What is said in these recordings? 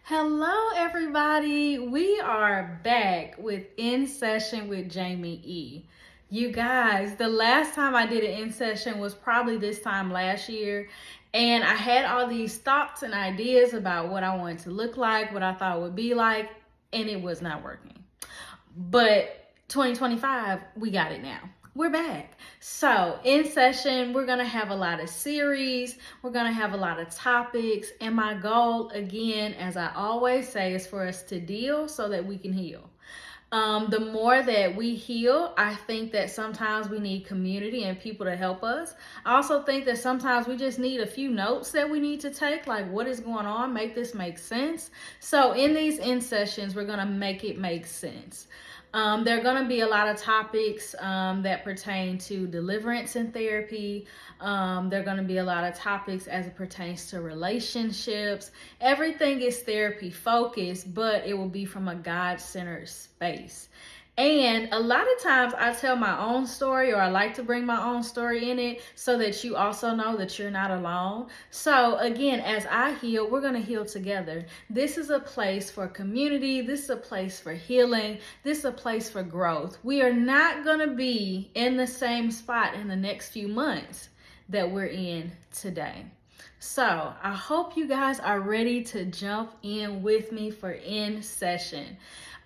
Hello, everybody. We are back with In Session with Jamie E. You guys, the last time I did an In Session was probably this time last year, and I had all these thoughts and ideas about what I wanted to look like, what I thought it would be like, and it was not working. But 2025, we got it now. We're back. So, in session, we're going to have a lot of series. We're going to have a lot of topics. And my goal, again, as I always say, is for us to deal so that we can heal. The more that we heal, I think that sometimes we need community and people to help us. I also think that sometimes we just need a few notes that we need to take, like what is going on, make this make sense. So in these in sessions, we're going to make it make sense. There are going to be a lot of topics that pertain to deliverance and therapy. There are going to be a lot of topics as it pertains to relationships. Everything is therapy focused, but it will be from a God-centered space. And a lot of times I tell my own story, or I like to bring my own story in it so that you also know that you're not alone. So again, as I heal, we're going to heal together. This is a place for community. This is a place for healing. This is a place for growth. We are not going to be in the same spot in the next few months that we're in today. So I hope you guys are ready to jump in with me for In Session.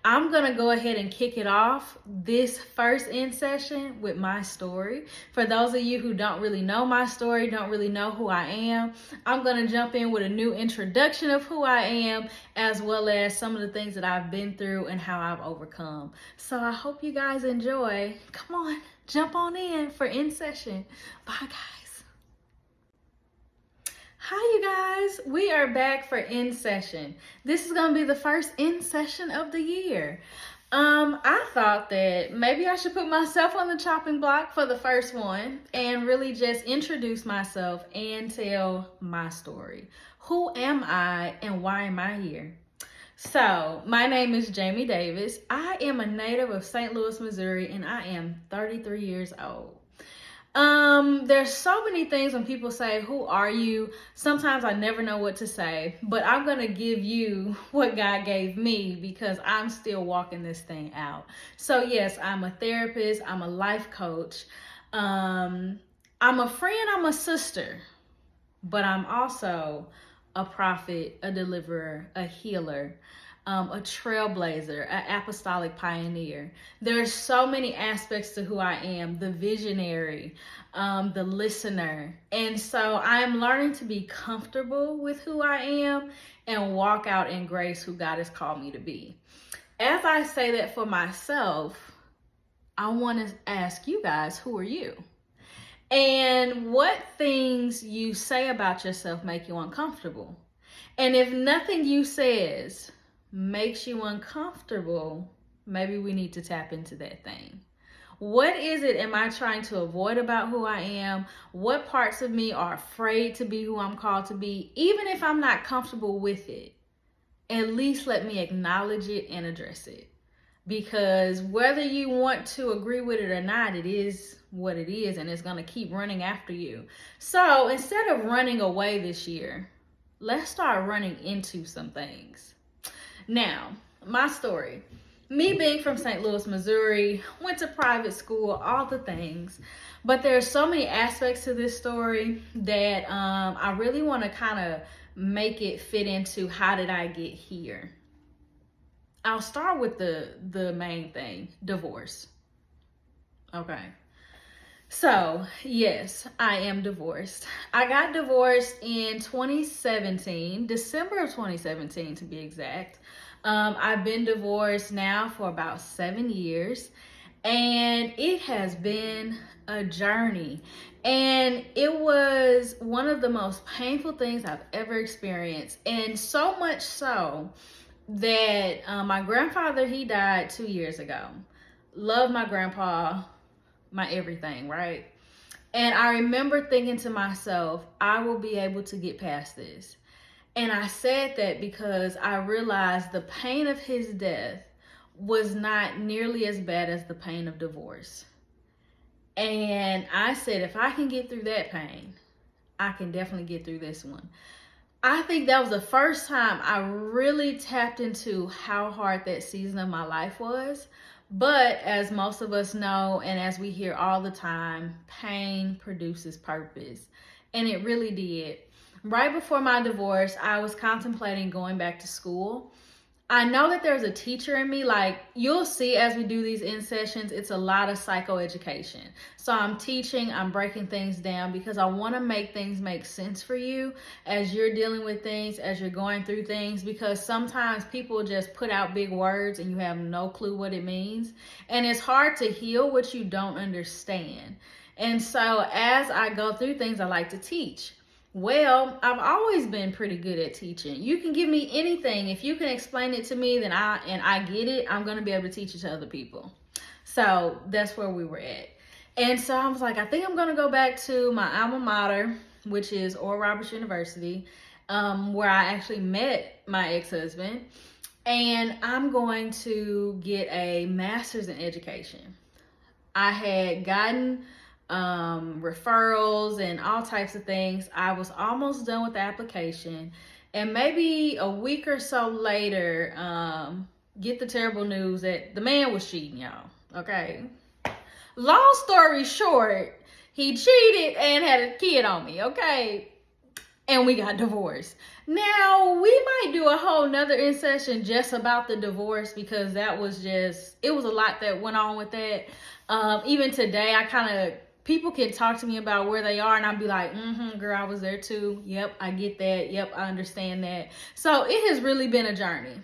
I'm going to go ahead and kick it off this first in session with my story. For those of you who don't really know my story, don't really know who I am, I'm going to jump in with a new introduction of who I am, as well as some of the things that I've been through and how I've overcome. So I hope you guys enjoy. Come on, jump on in for In Session. Bye, guys. Hi, you guys. We are back for In Session. This is going to be the first In Session of the year. I thought that maybe I should put myself on the chopping block for the first one and really just introduce myself and tell my story. Who am I and why am I here? So, my name is Jamie Davis. I am a native of St. Louis, Missouri, and I am 33 years old. There's so many things when people say, who are you? Sometimes I never know what to say, but I'm going to give you what God gave me because I'm still walking this thing out. So yes, I'm a therapist. I'm a life coach. I'm a friend. I'm a sister, but I'm also a prophet, a deliverer, a healer, a trailblazer, an apostolic pioneer. There are so many aspects to who I am, the visionary, the listener. And so I'm learning to be comfortable with who I am and walk out in grace who God has called me to be. As I say that for myself, I want to ask you guys, who are you? And what things you say about yourself make you uncomfortable? And if nothing you says makes you uncomfortable, maybe we need to tap into that thing. What is it am I trying to avoid about who I am? What parts of me are afraid to be who I'm called to be? Even if I'm not comfortable with it, at least let me acknowledge it and address it. Because whether you want to agree with it or not, it is what it is, and it's going to keep running after you. So instead of running away this year, let's start running into some things. Now, my story. Me being from St. Louis, Missouri, went to private school, all the things. But there are so many aspects to this story that I really want to kind of make it fit into how did I get here. I'll start with the main thing, divorce. Okay. So, yes, I am divorced. I got divorced in 2017, December of 2017 to be exact. I've been divorced now for about 7 years, and it has been a journey. And it was one of the most painful things I've ever experienced, and so much so that my grandfather, he died 2 years ago. Love my grandpa, my everything, right? And I remember thinking to myself, I will be able to get past this. And I said that because I realized the pain of his death was not nearly as bad as the pain of divorce. And I said, if I can get through that pain, I can definitely get through this one. I think that was the first time I really tapped into how hard that season of my life was. But as most of us know, and as we hear all the time, pain produces purpose. And it really did. Right before my divorce, I was contemplating going back to school. I know that there's a teacher in me. Like, you'll see as we do these in sessions, it's a lot of psychoeducation. So I'm teaching, I'm breaking things down because I want to make things make sense for you as you're dealing with things, as you're going through things, because sometimes people just put out big words and you have no clue what it means. And it's hard to heal what you don't understand. And so as I go through things, I like to teach. Well, I've always been pretty good at teaching. You can give me anything. If you can explain it to me, then I get it, I'm going to be able to teach it to other people. So that's where we were at. And so I was like, I think I'm going to go back to my alma mater, which is Oral Roberts University, where I actually met my ex-husband. And I'm going to get a master's in education. I had gotten referrals and all types of things. I was almost done with the application, and maybe a week or so later, get the terrible news that the man was cheating, y'all. Okay. Long story short, he cheated and had a kid on me. Okay. And we got divorced. Now, we might do a whole nother in session just about the divorce, because that was just, it was a lot that went on with that. Even today, people can talk to me about where they are, and I'll be like, girl, I was there too. Yep, I get that. Yep, I understand that. So it has really been a journey.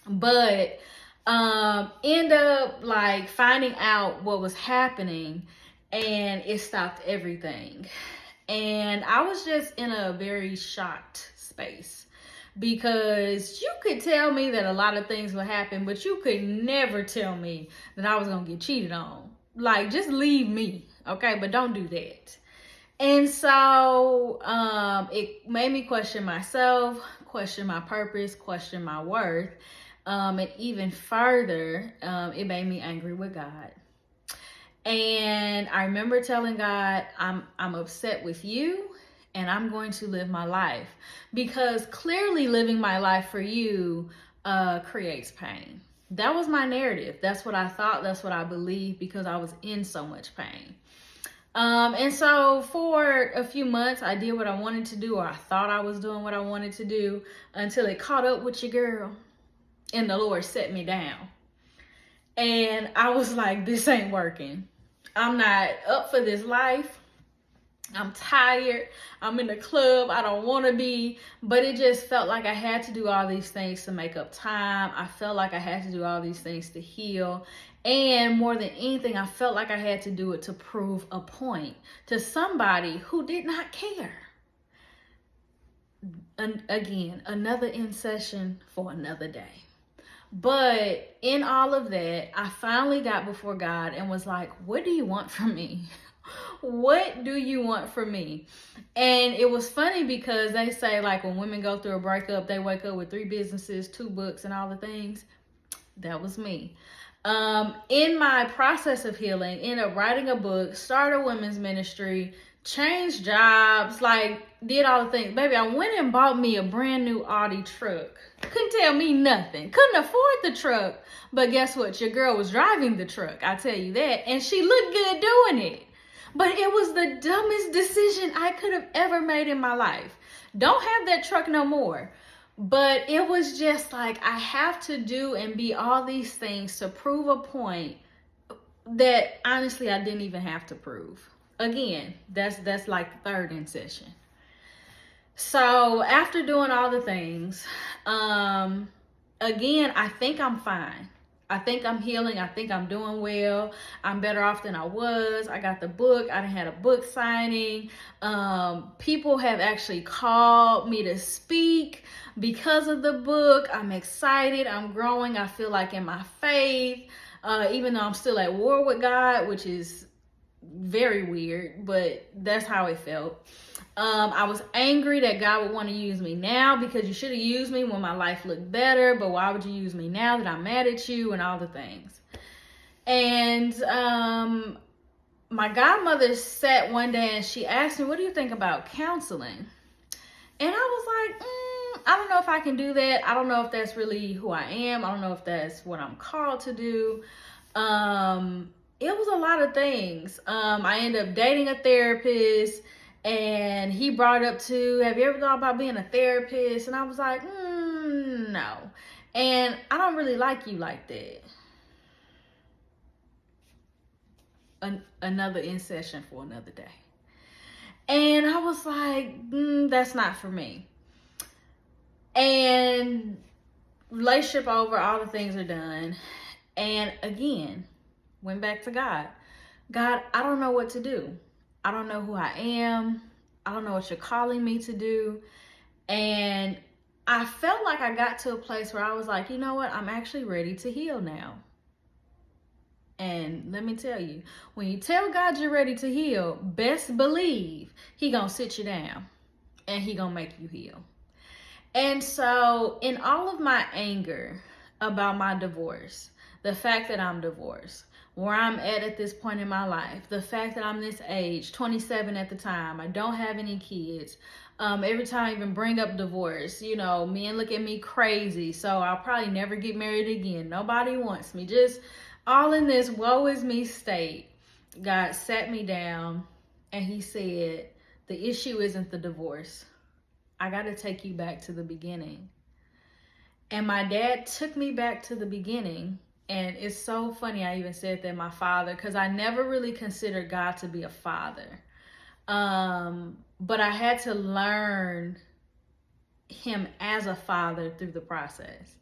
But end up like finding out what was happening, and it stopped everything. And I was just in a very shocked space, because you could tell me that a lot of things would happen, but you could never tell me that I was going to get cheated on. Like, just leave me. Okay, but don't do that. And so it made me question myself, question my purpose, question my worth. And even further, it made me angry with God. And I remember telling God, I'm upset with you, and I'm going to live my life, because clearly living my life for you creates pain. That was my narrative. That's what I thought. That's what I believed, because I was in so much pain. And so for a few months, I did what I wanted to do, or I thought I was doing what I wanted to do, until it caught up with your girl and the Lord set me down. And I was like, this ain't working. I'm not up for this life. I'm tired. I'm in the club. I don't want to be. But it just felt like I had to do all these things to make up time. I felt like I had to do all these things to heal. And more than anything, I felt like I had to do it to prove a point to somebody who did not care. And again, another in session for another day. But in all of that, I finally got before God and was like, what do you want from me? What do you want from me? And it was funny, because they say, like, when women go through a breakup, they wake up with 3 businesses, 2 books, and all the things. That was me. In my process of healing, ended up writing a book, started a women's ministry, changed jobs, like, did all the things. Baby, I went and bought me a brand new Audi truck. Couldn't tell me nothing. Couldn't afford the truck. But guess what? Your girl was driving the truck. I tell you that. And she looked good doing it. But it was the dumbest decision I could have ever made in my life. Don't have that truck no more. But it was just like, I have to do and be all these things to prove a point that honestly I didn't even have to prove. Again, that's like the 3rd in session. So after doing all the things, again, I think I'm fine. I think I'm healing. I think I'm doing well. I'm better off than I was. I got the book. I done had a book signing. People have actually called me to speak because of the book. I'm excited. I'm growing. I feel like in my faith, even though I'm still at war with God, which is very weird, but that's how it felt. I was angry that God would want to use me now, because you should have used me when my life looked better, but why would you use me now that I'm mad at you, and all the things. And my godmother sat one day and she asked me, what do you think about counseling? And I was like, I don't know if I can do that. I don't know if that's really who I am. I don't know if that's what I'm called to do. It was a lot of things. I ended up dating a therapist, and he brought up too, have you ever thought about being a therapist? And I was like, no. And I don't really like you like that. Another in session for another day. And I was like, that's not for me. And relationship over, all the things are done. And again, went back to God. God, I don't know what to do. I don't know who I am. I don't know what you're calling me to do. And I felt like I got to a place where I was like, you know what? I'm actually ready to heal now. And let me tell you, when you tell God you're ready to heal, best believe he gonna sit you down and he gonna make you heal. And so in all of my anger about my divorce, the fact that I'm divorced, where I'm at this point in my life, the fact that I'm this age, 27 at the time, I don't have any kids. Every time I even bring up divorce, men look at me crazy, so I'll probably never get married again. Nobody wants me. Just all in this woe is me state. God sat me down and he said, the issue isn't the divorce. I got to take you back to the beginning. And my dad took me back to the beginning. And it's so funny I even said that my father, because I never really considered God to be a father. But I had to learn him as a father through the process.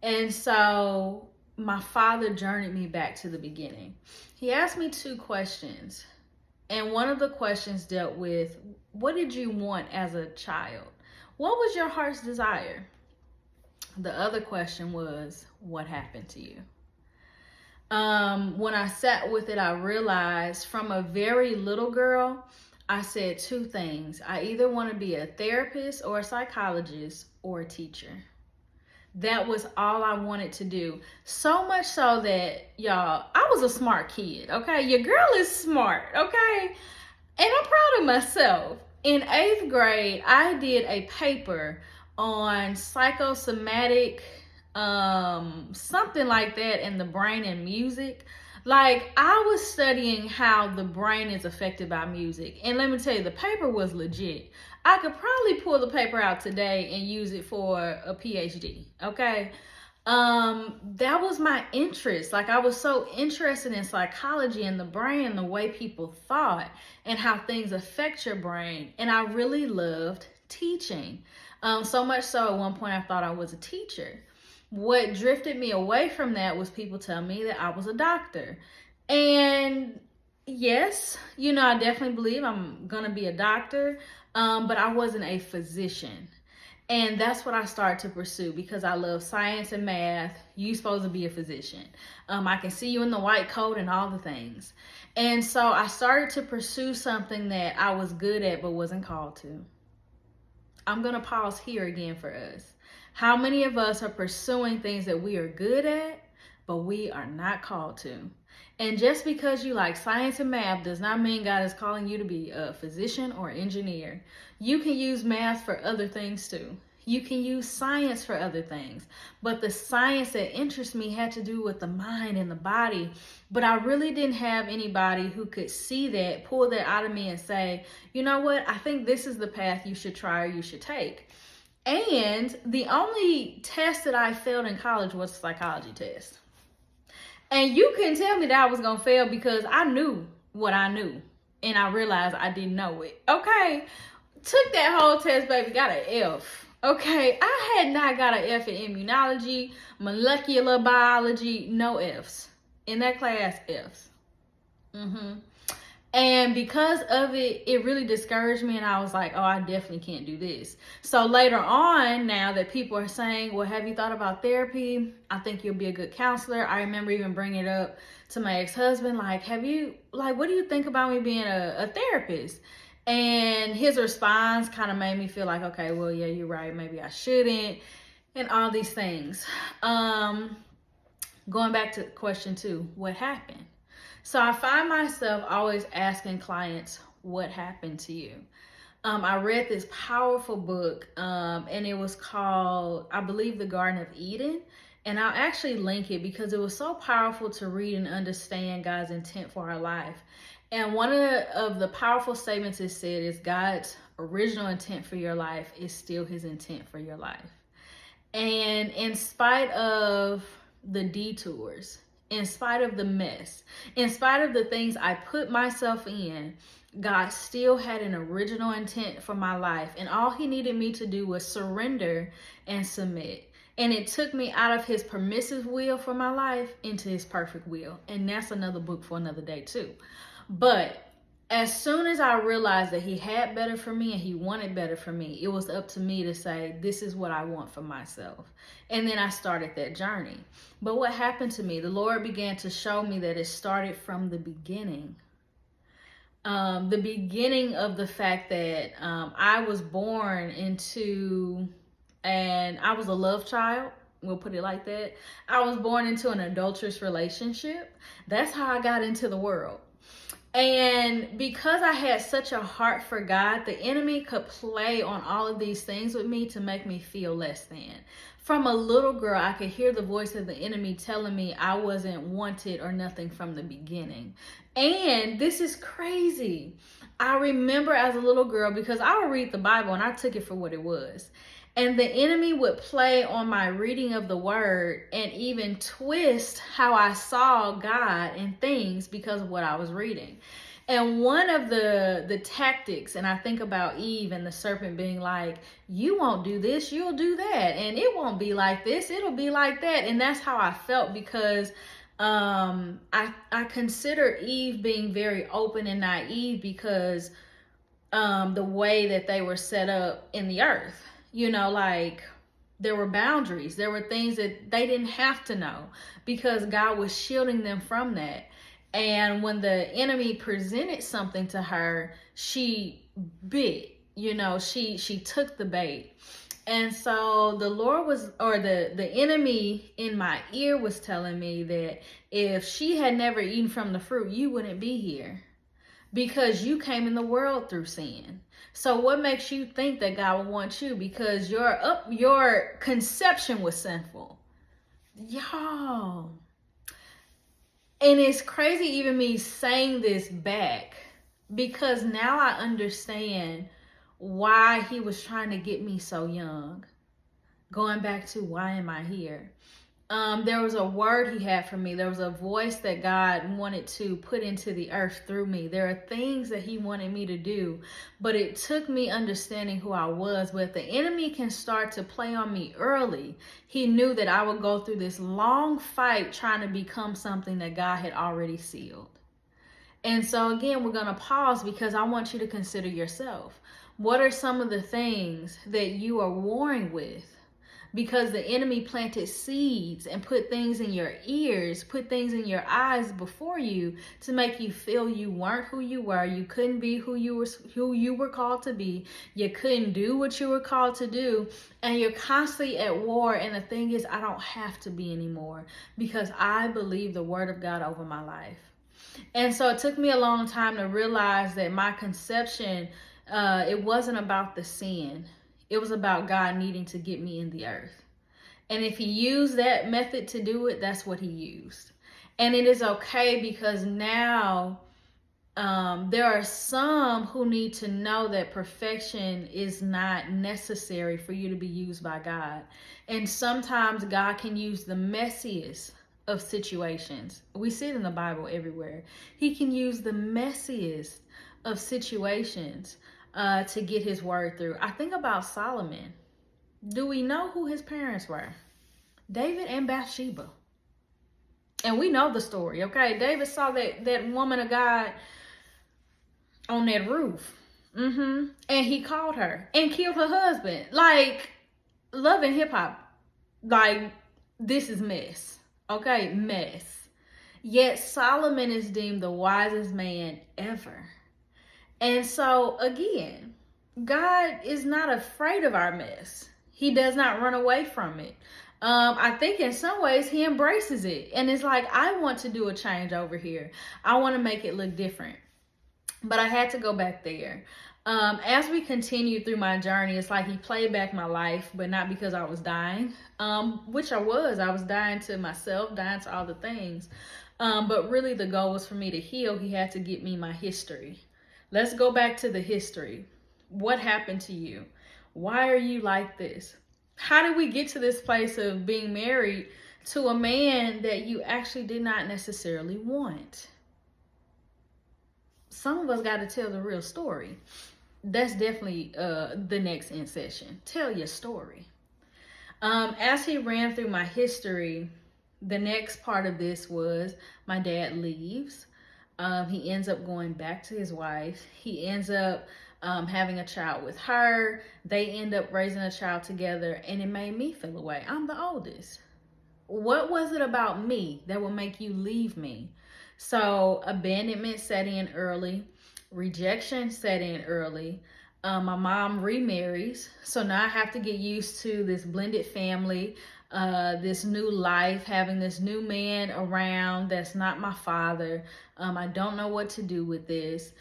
And so my father journeyed me back to the beginning. He asked me 2 questions. And one of the questions dealt with, what did you want as a child? What was your heart's desire? The other question was, what happened to you? When I sat with it, I realized from a very little girl, I said 2 things. I either want to be a therapist or a psychologist or a teacher. That was all I wanted to do. So much so that, y'all, I was a smart kid, okay? Your girl is smart, okay? And I'm proud of myself. In 8th grade, I did a paper on psychosomatic, something like that in the brain and music. Like, I was studying how the brain is affected by music. And let me tell you, the paper was legit. I could probably pull the paper out today and use it for a PhD, okay? That was my interest. Like, I was so interested in psychology and the brain and the way people thought and how things affect your brain. And I really loved teaching. So much so at one point I thought I was a teacher. What drifted me away from that was people telling me that I was a doctor. And yes, I definitely believe I'm gonna be a doctor, but I wasn't a physician. And that's what I started to pursue because I love science and math. You're supposed to be a physician. I can see you in the white coat and all the things. And so I started to pursue something that I was good at but wasn't called to. I'm going to pause here again for us. How many of us are pursuing things that we are good at, but we are not called to? And just because you like science and math does not mean God is calling you to be a physician or engineer. You can use math for other things too. You can use science for other things. But the science that interests me had to do with the mind and the body. But I really didn't have anybody who could see that, pull that out of me and say, you know what, I think this is the path you should try or you should take. And the only test that I failed in college was a psychology test. And you couldn't tell me that I was going to fail because I knew what I knew. And I realized I didn't know it. Okay. Took that whole test, baby. Got an F. Okay. I had not got an F in immunology, molecular biology. No Fs. In that class, Fs. And because of it, it really discouraged me. And I was like, oh, I definitely can't do this. So later on, now that people are saying, well, have you thought about therapy? I think you'll be a good counselor. I remember even bringing it up to my ex-husband. Like, what do you think about me being a therapist? And his response kind of made me feel like, okay, well, yeah, you're right. Maybe I shouldn't. And all these things. Going back to question 2, what happened? So I find myself always asking clients, what happened to you? I read this powerful book, and it was called, I believe, The Garden of Eden. And I'll actually link it because it was so powerful to read and understand God's intent for our life. And one of the powerful statements it said is God's original intent for your life is still his intent for your life. And in spite of the detours, in spite of the mess, in spite of the things I put myself in, God still had an original intent for my life. And all he needed me to do was surrender and submit. And it took me out of his permissive will for my life into his perfect will. And that's another book for another day too. But as soon as I realized that he had better for me and he wanted better for me, it was up to me to say, this is what I want for myself. And then I started that journey. But what happened to me? The Lord began to show me that it started from the beginning. The beginning of the fact that I was born into, and I was a love child. We'll put it like that. I was born into an adulterous relationship. That's how I got into the world. And because I had such a heart for God, the enemy could play on all of these things with me to make me feel less than. From a little girl, I could hear the voice of the enemy telling me I wasn't wanted or nothing from the beginning. And this is crazy. I remember as a little girl, because I would read the Bible and I took it for what it was. And the enemy would play on my reading of the word and even twist how I saw God and things because of what I was reading. And one of the tactics, and I think about Eve and the serpent being like, you won't do this, you'll do that. And it won't be like this, it'll be like that. And that's how I felt because I consider Eve being very open and naive because the way that they were set up in the earth. You know, like there were boundaries. There were things that they didn't have to know because God was shielding them from that. And when the enemy presented something to her, she bit, you know, she took the bait. And so the Lord was, or the enemy in my ear was telling me that if she had never eaten from the fruit, you wouldn't be here because you came in the world through sin. So what makes you think that God would want you? Because your conception was sinful. Y'all. And it's crazy even me saying this back because now I understand why he was trying to get me so young. Going back to why am I here? There was a word he had for me. There was a voice that God wanted to put into the earth through me. There are things that he wanted me to do, but it took me understanding who I was. But if the enemy can start to play on me early, he knew that I would go through this long fight trying to become something that God had already sealed. And so again, we're going to pause because I want you to consider yourself. What are some of the things that you are warring with? Because the enemy planted seeds and put things in your ears, put things in your eyes before you to make you feel you weren't who you were. You couldn't be who you were called to be. You couldn't do what you were called to do. And you're constantly at war. And the thing is, I don't have to be anymore because I believe the word of God over my life. And so it took me a long time to realize that my conception, it wasn't about the sin. It was about God needing to get me in the earth. And if he used that method to do it, that's what he used. And it is okay because now there are some who need to know that perfection is not necessary for you to be used by God. And sometimes God can use the messiest of situations. We see it in the Bible everywhere. He can use the messiest of situations to get his word through. I think about Solomon. Do we know who his parents were? David and Bathsheba. And we know the story, okay? David saw that woman of God on that roof. And he called her and killed her husband. Like, Love and Hip Hop. Like, this is mess. Okay, mess. Yet Solomon is deemed the wisest man ever. And so, again, God is not afraid of our mess. He does not run away from it. I think in some ways he embraces it. And it's like, I want to do a change over here. I want to make it look different. But I had to go back there. As we continued through my journey, it's like he played back my life, but not because I was dying, which I was. I was dying to myself, dying to all the things. But really the goal was for me to heal. He had to get me my history. Let's go back to the history. What happened to you? Why are you like this? How did we get to this place of being married to a man that you actually did not necessarily want? Some of us got to tell the real story. That's definitely the next in session. Tell your story. As he ran through my history, the next part of this was my dad leaves. He ends up going back to his wife. He ends up having a child with her. They end up raising a child together, and it made me feel away. I'm the oldest. What was it about me that would make you leave me? So abandonment set in early. Rejection set in early. My mom remarries, so now I have to get used to this blended family, this new life, having this new man around that's not my father. I don't know what to do with this.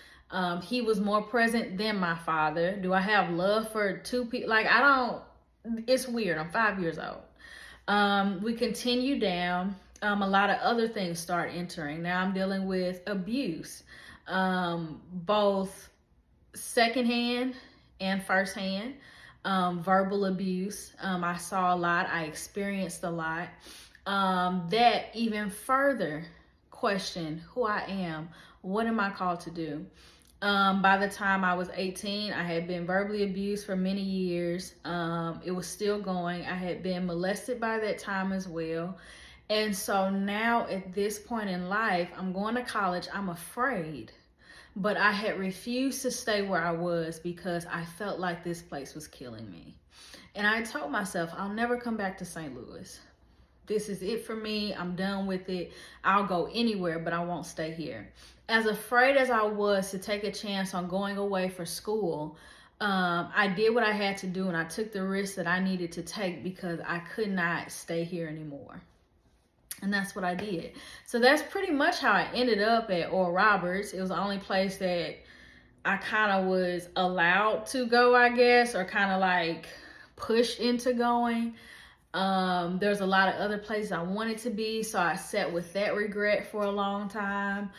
He was more present than my father. Do I have love for two people? Like, I don't, it's weird. I'm 5 years old. We continue down. A lot of other things start entering. Now I'm dealing with abuse. Both secondhand and firsthand, verbal abuse. I saw a lot. I experienced a lot. That even further questioned who I am. What am I called to do? By the time I was 18, I had been verbally abused for many years. It was still going. I had been molested by that time as well. And so now at this point in life, I'm going to college. I'm afraid, but I had refused to stay where I was because I felt like this place was killing me. And I told myself, I'll never come back to St. Louis. This is it for me. I'm done with it. I'll go anywhere, but I won't stay here. As afraid as I was to take a chance on going away for school, I did what I had to do, and I took the risk that I needed to take because I could not stay here anymore. And that's what I did. So that's pretty much how I ended up at Oral Roberts. It was the only place that I kind of was allowed to go, I guess, or kind of like pushed into going. There's a lot of other places I wanted to be, so I sat with that regret for a long time.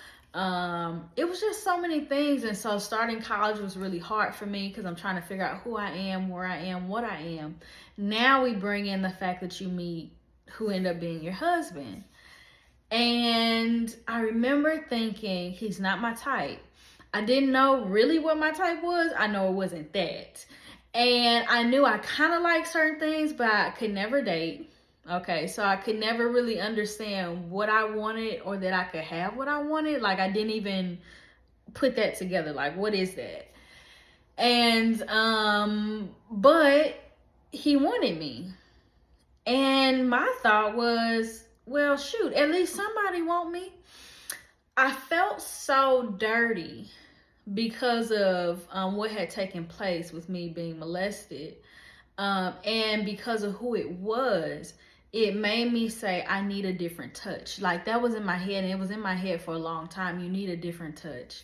It was just so many things, and so starting college was really hard for me because I'm trying to figure out who I am, where I am, what I am. Now we bring in the fact that you meet who end up being your husband. And I remember thinking, he's not my type. I didn't know really what my type was. I know it wasn't that. And I knew I kind of liked certain things, but I could never date. Okay, so I could never really understand what I wanted or that I could have what I wanted. Like, I didn't even put that together. Like, what is that? And, but he wanted me. And my thought was, well, shoot, at least somebody want me. I felt so dirty because of what had taken place with me being molested. And because of who it was, it made me say, I need a different touch. Like, that was in my head, and it was in my head for a long time. You need a different touch.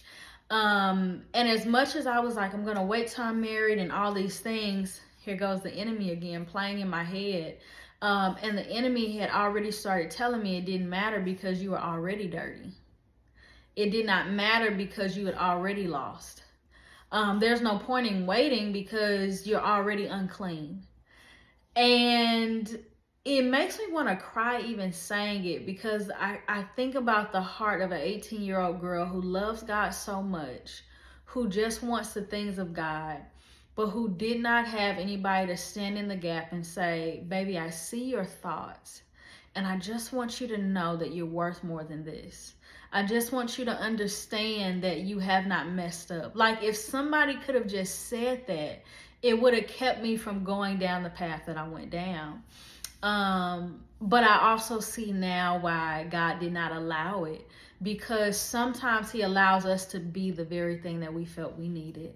And as much as I was like, I'm going to wait till I'm married and all these things, here goes the enemy again playing in my head. And the enemy had already started telling me it didn't matter because you were already dirty. It did not matter because you had already lost. There's no point in waiting because you're already unclean. And it makes me want to cry even saying it because I think about the heart of an 18-year-old girl who loves God so much, who just wants the things of God, but who did not have anybody to stand in the gap and say, baby, I see your thoughts, and I just want you to know that you're worth more than this. I just want you to understand that you have not messed up. Like, if somebody could have just said that, it would have kept me from going down the path that I went down. But I also see now why God did not allow it, because sometimes he allows us to be the very thing that we felt we needed.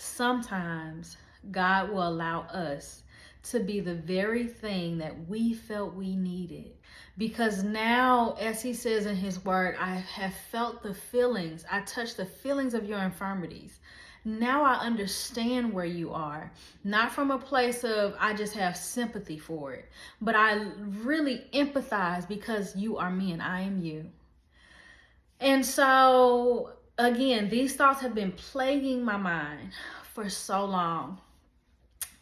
Sometimes God will allow us to be the very thing that we felt we needed. Because now, as he says in his word, I have felt the feelings. I touched the feelings of your infirmities. Now I understand where you are. Not from a place of I just have sympathy for it, but I really empathize because you are me and I am you. And so, again, these thoughts have been plaguing my mind for so long.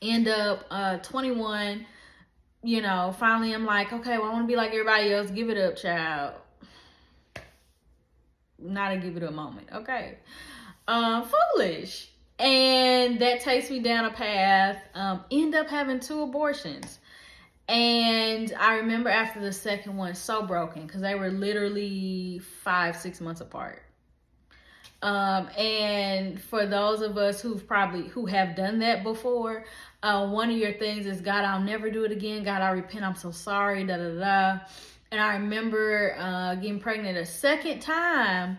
End up 21, finally I'm like, okay, well, I want to be like everybody else. Give it up, child. Not a give it up moment. Okay. Foolish. And that takes me down a path. End up having 2 abortions. And I remember after the second one, so broken because they were literally 5-6 months apart. And for those of us who have done that before, one of your things is, God, I'll never do it again. God, I repent. I'm so sorry. Da da da. And I remember getting pregnant a second time,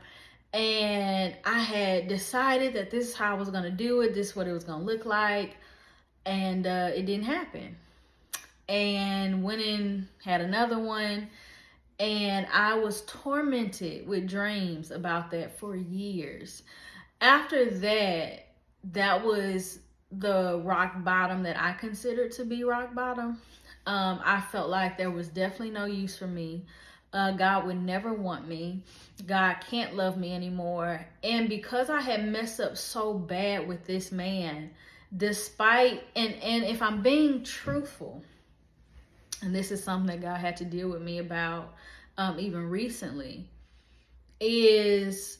and I had decided that this is how I was going to do it. This is what it was going to look like. And it didn't happen. And went in, had another one. And I was tormented with dreams about that for years. After that, that was the rock bottom that I considered to be rock bottom. I felt like there was definitely no use for me. God would never want me. God can't love me anymore. And because I had messed up so bad with this man, despite, and if I'm being truthful, and this is something that God had to deal with me about even recently, is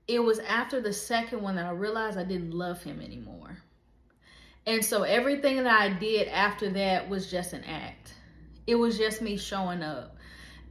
it was after the second one that I realized I didn't love him anymore. And so everything that I did after that was just an act. It was just me showing up.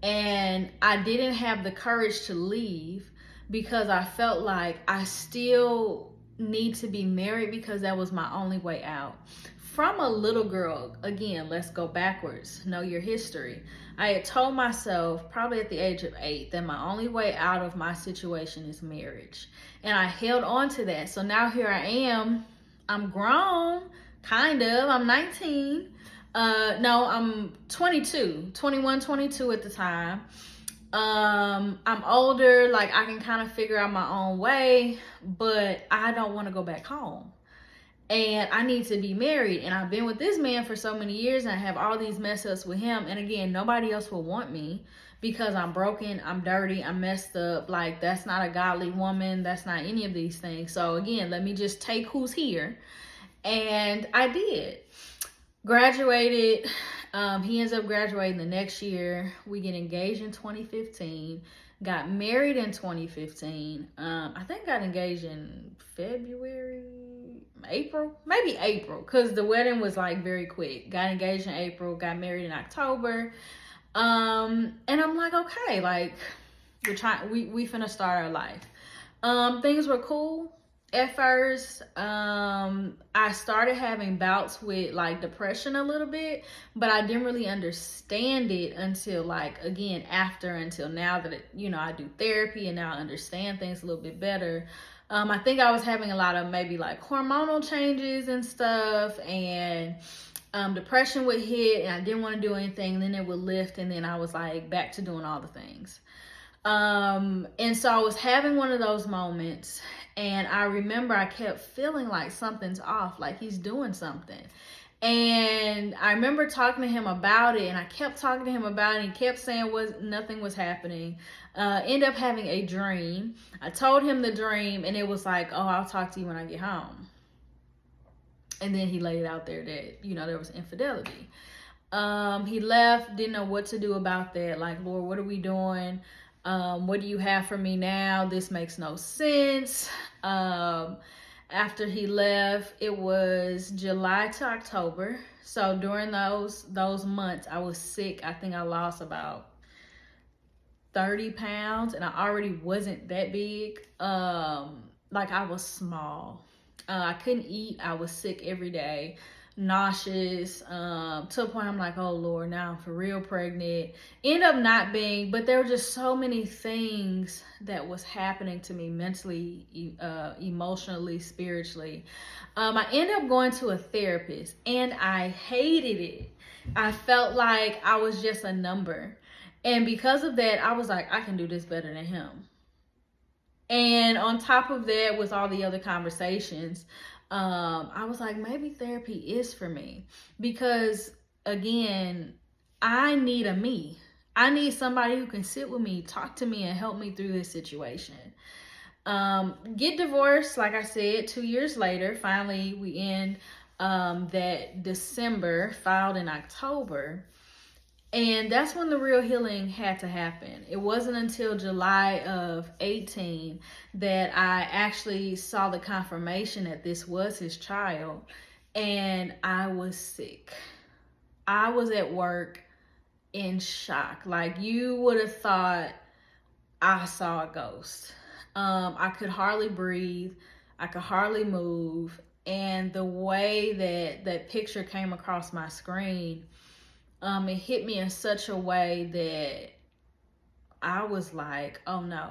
And I didn't have the courage to leave because I felt like I still need to be married because that was my only way out. From a little girl, again, let's go backwards, know your history. I had told myself, probably at the age of 8, that my only way out of my situation is marriage. And I held on to that. So now here I am. I'm grown, kind of. I'm 19. No, I'm 22, 21, 22 at the time. I'm older, like I can kind of figure out my own way, but I don't want to go back home. And I need to be married. And I've been with this man for so many years and I have all these mess ups with him. And again, nobody else will want me because I'm broken, I'm dirty, I'm messed up. Like, that's not a godly woman. That's not any of these things. So again, let me just take who's here. And I did. Graduated. He ends up graduating the next year. We get engaged in 2015. Got married in 2015. I think got engaged in April, because the wedding was like very quick. Got engaged in April, got married in October. And I'm like, okay, like we finna start our life. Things were cool. At first, I started having bouts with like depression a little bit, but I didn't really understand it until until now that I do therapy and now I understand things a little bit better. I think I was having a lot of maybe like hormonal changes and stuff, and depression would hit and I didn't want to do anything, and then it would lift, and then I was like back to doing all the things. And so I was having one of those moments, and I remember I kept feeling like something's off, like he's doing something. And I remember talking to him about it, and I kept talking to him about it, and he kept saying nothing was happening. End up having a dream. I told him the dream, and it was like, oh, I'll talk to you when I get home. And then he laid out there that, there was infidelity. He left, didn't know what to do about that. Like, Lord, what are we doing? What do you have for me now? This makes no sense. After he left, it was July to October. So during those months, I was sick. I think I lost about 30 pounds, and I already wasn't that big. Like, I was small. I couldn't eat. I was sick every day. Nauseous, to a point I'm like, oh Lord, now I'm for real pregnant. End up not being, but there were just so many things that was happening to me mentally, emotionally, spiritually. I ended up going to a therapist, and I hated it. I felt like I was just a number, and because of that, I was like, I can do this better than him. And on top of that, with all the other conversations, I was like, maybe therapy is for me. Because again, I need a me. I need somebody who can sit with me, talk to me, and help me through this situation. Get divorced, like I said, 2 years later. Finally, we end that December, filed in October. And that's when the real healing had to happen. It wasn't until July of 18 that I actually saw the confirmation that this was his child. And I was sick. I was at work in shock. Like, you would have thought I saw a ghost. I could hardly breathe. I could hardly move. And the way that that picture came across my screen, it hit me in such a way that I was like, oh no.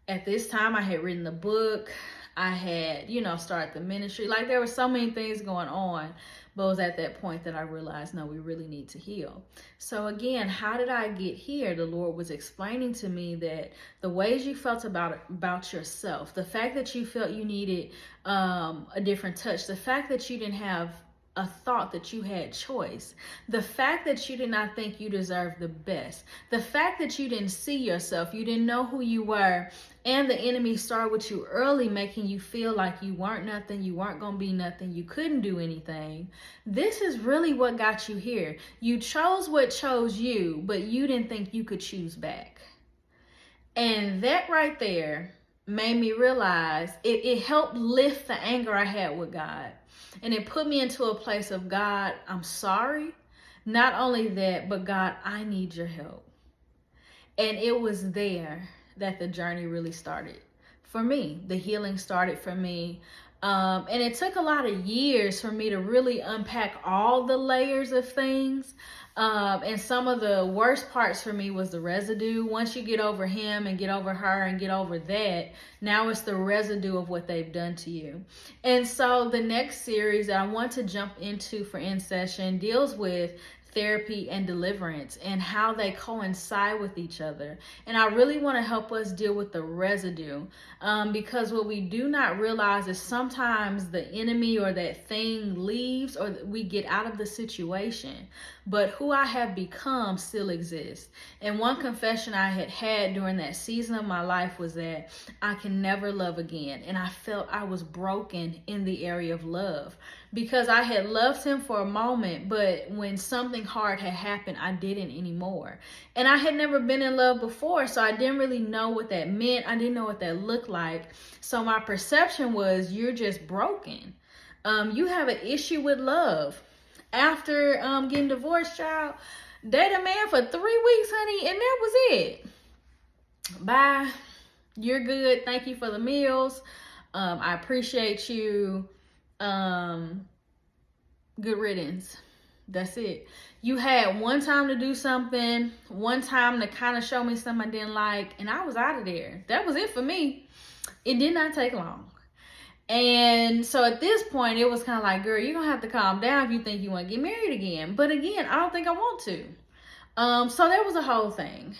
At this time, I had written the book. I had, started the ministry. Like, there were so many things going on. But it was at that point that I realized, no, we really need to heal. So again, how did I get here? The Lord was explaining to me that the ways you felt about yourself, the fact that you felt you needed a different touch, the fact that you didn't have a thought that you had choice, the fact that you did not think you deserved the best, the fact that you didn't see yourself, you didn't know who you were, and the enemy started with you early, making you feel like you weren't nothing, you weren't going to be nothing, you couldn't do anything. This is really what got you here. You chose what chose you, but you didn't think you could choose back. And that right there made me realize it helped lift the anger I had with God. And it put me into a place of, God, I'm sorry. Not only that, but God, I need your help. And it was there that the journey really started for me. The healing started for me. And it took a lot of years for me to really unpack all the layers of things. And some of the worst parts for me was the residue. Once you get over him and get over her and get over that, now it's the residue of what they've done to you. And so the next series that I want to jump into for In Session deals with therapy and deliverance and how they coincide with each other. And I really want to help us deal with the residue, because what we do not realize is sometimes the enemy or that thing leaves or we get out of the situation, but who I have become still exists. And one confession I had during that season of my life was that I can never love again. And I felt I was broken in the area of love, because I had loved him for a moment, but when something hard had happened, I didn't anymore. And I had never been in love before, so I didn't really know what that meant. I didn't know what that looked like. So my perception was, you're just broken. You have an issue with love. After getting divorced, child, dated a man for 3 weeks, honey, and that was it. Bye. You're good. Thank you for the meals. I appreciate you. Good riddance. That's it. You had one time to do something, one time to kind of show me something I didn't like, and I was out of there. That was it for me. It did not take long. And so at this point, it was kind of like, girl, you're going to have to calm down if you think you want to get married again. But again, I don't think I want to. So that was a whole thing.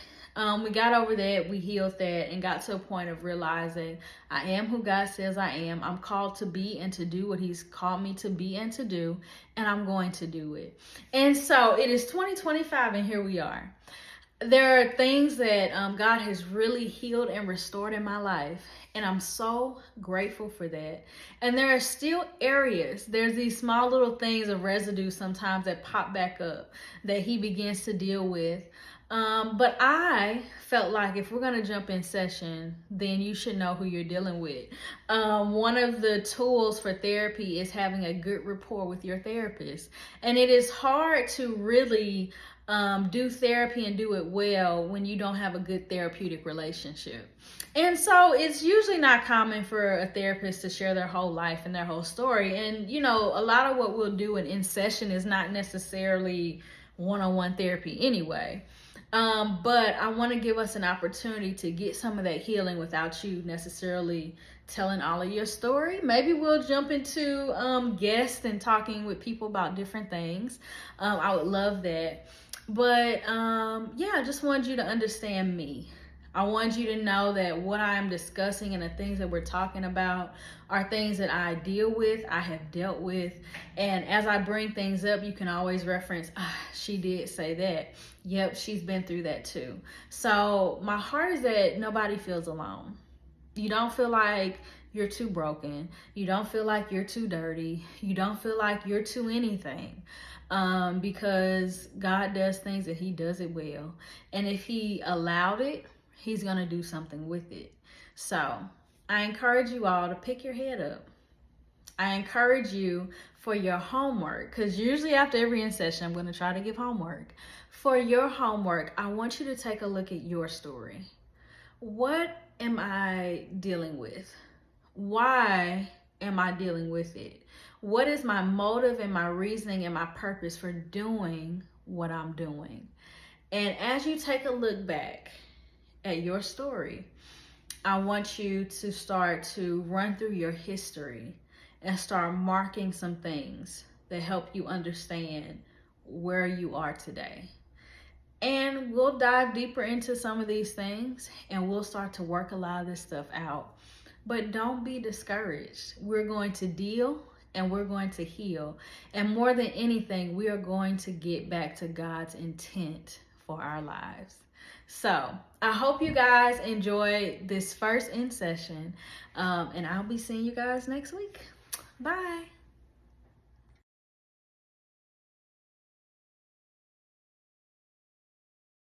We got over that, we healed that, and got to a point of realizing I am who God says I am. I'm called to be and to do what he's called me to be and to do, and I'm going to do it. And so it is 2025, and here we are. There are things that God has really healed and restored in my life, and I'm so grateful for that. And there are still areas, there's these small little things of residue sometimes that pop back up that he begins to deal with. But I felt like if we're going to jump in session, then you should know who you're dealing with. One of the tools for therapy is having a good rapport with your therapist. And it is hard to really do therapy and do it well when you don't have a good therapeutic relationship. And so it's usually not common for a therapist to share their whole life and their whole story. And, a lot of what we'll do in session is not necessarily one-on-one therapy anyway. But I want to give us an opportunity to get some of that healing without you necessarily telling all of your story. Maybe we'll jump into guests and talking with people about different things. I would love that. But yeah, I just wanted you to understand me. I want you to know that what I'm discussing and the things that we're talking about are things that I deal with, I have dealt with. And as I bring things up, you can always reference, she did say that. Yep, she's been through that too. So my heart is that nobody feels alone. You don't feel like you're too broken. You don't feel like you're too dirty. You don't feel like you're too anything. Because God does things and he does it well. And if he allowed it, he's going to do something with it. So I encourage you all to pick your head up. I encourage you for your homework, because usually after every in session, I'm going to try to give homework. For your homework, I want you to take a look at your story. What am I dealing with? Why am I dealing with it? What is my motive and my reasoning and my purpose for doing what I'm doing? And as you take a look back at your story, I want you to start to run through your history and start marking some things that help you understand where you are today. And we'll dive deeper into some of these things and we'll start to work a lot of this stuff out. But don't be discouraged. We're going to deal and we're going to heal. And more than anything, we are going to get back to God's intent for our lives. So I hope you guys enjoyed this first in session. And I'll be seeing you guys next week. Bye.